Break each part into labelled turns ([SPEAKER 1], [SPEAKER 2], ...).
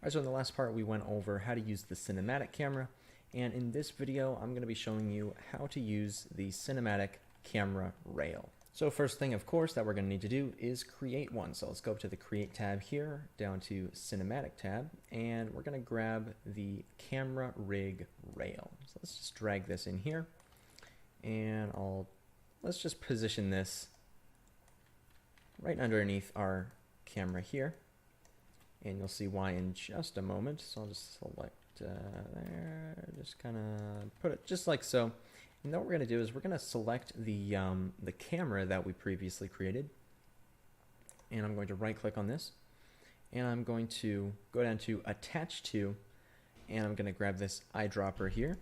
[SPEAKER 1] Alright, so in the last part we went over how to use the cinematic camera, and in this video I'm going to be showing you how to use the cinematic camera rail. So first thing, of course, that we're going to need to do is create one. So let's go up to the Create tab here, down to Cinematic tab, and we're going to grab the camera rig rail. So let's just drag this in here, and let's just position this right underneath our camera here. And you'll see why in just a moment. So I'll just select there, just kind of put it just like so. And then what we're going to do is we're going to select the camera that we previously created. And I'm going to right click on this. And I'm going to go down to Attach To. And I'm going to grab this eyedropper here.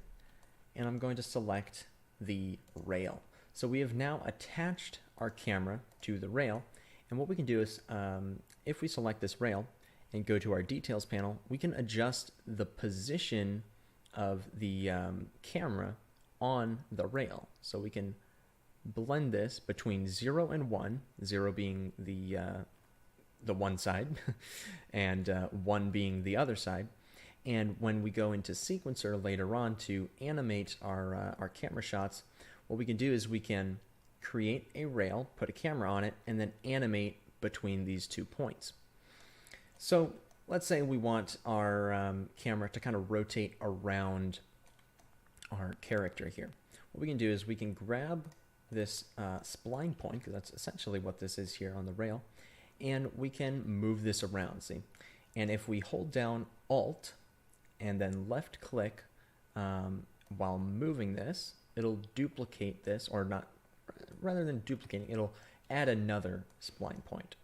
[SPEAKER 1] And I'm going to select the rail. So we have now attached our camera to the rail. And what we can do is, if we select this rail, and go to our details panel, we can adjust the position of the camera on the rail. So we can blend this between 0 and 1, 0 being the one side and 1 being the other side. And when we go into sequencer later on to animate our camera shots, what we can do is we can create a rail, put a camera on it, and then animate between these 2 points. So let's say we want our camera to kind of rotate around our character here. What we can do is we can grab this spline point, because that's essentially what this is here on the rail, and we can move this around, see? And if we hold down Alt and then left click while moving this, it'll duplicate this, or not, rather than duplicating, it'll add another spline point.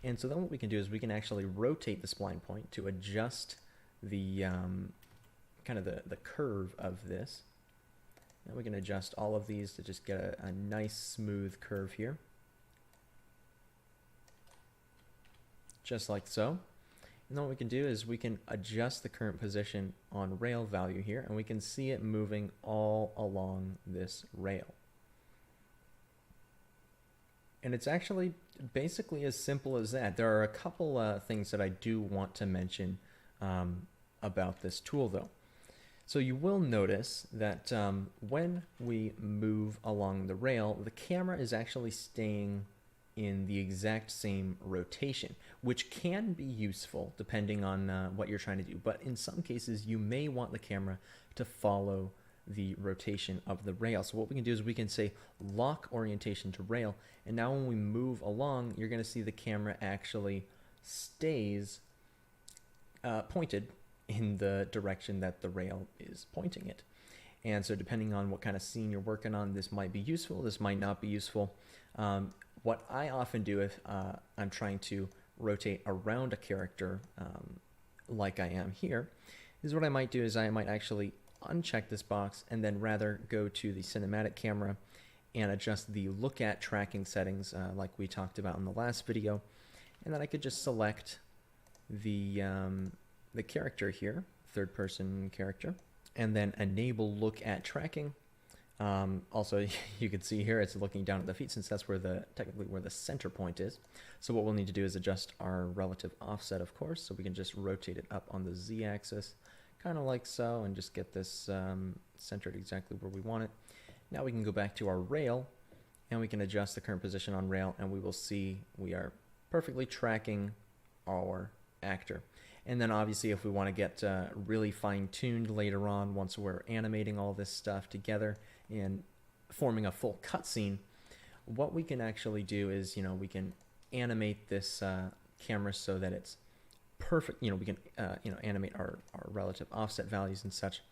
[SPEAKER 1] And so then what we can do is we can actually rotate the spline point to adjust the kind of the curve of this. And we can adjust all of these to just get a nice smooth curve here. Just like so. And then what we can do is we can adjust the current position on rail value here, and we can see it moving all along this rail. And it's actually basically as simple as that. There are a couple things that I do want to mention about this tool though. So you will notice that when we move along the rail, the camera is actually staying in the exact same rotation, which can be useful depending on what you're trying to do. But in some cases, you may want the camera to follow the rotation of the rail. So what we can do is we can say lock orientation to rail, and now when we move along, you're going to see the camera actually stays pointed in the direction that the rail is pointing it. And so depending on what kind of scene you're working on, this might be useful, this might not be useful. What I often do if I'm trying to rotate around a character like I am here, is what I might do is I might actually uncheck this box and then rather go to the cinematic camera and adjust the look at tracking settings like we talked about in the last video, and then I could just select the character here, third person character, and then enable look at tracking. Also, you can see here it's looking down at the feet, since that's where technically where the center point is. So what we'll need to do is adjust our relative offset, of course, so we can just rotate it up on the z-axis, kind of like so, and just get this centered exactly where we want it. Now we can go back to our rail, and we can adjust the current position on rail, and we will see we are perfectly tracking our actor. And then obviously if we want to get really fine-tuned later on, once we're animating all this stuff together and forming a full cutscene, what we can actually do is, we can animate this camera so that it's perfect. We can animate our relative offset values and such,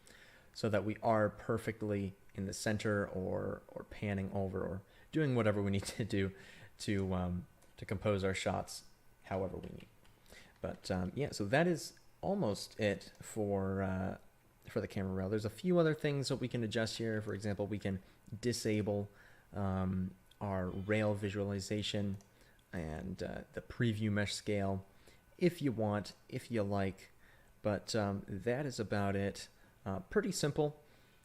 [SPEAKER 1] so that we are perfectly in the center, or panning over, or doing whatever we need to do to compose our shots however we need. But yeah, so that is almost it for the camera rail. There's a few other things that we can adjust here. For example, we can disable our rail visualization and the preview mesh scale if you want, if you like. But that is about it. Pretty simple.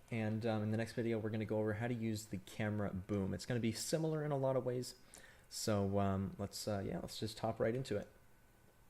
[SPEAKER 1] And in the next video, we're going to go over how to use the camera boom. It's going to be similar in a lot of ways. So let's just hop right into it.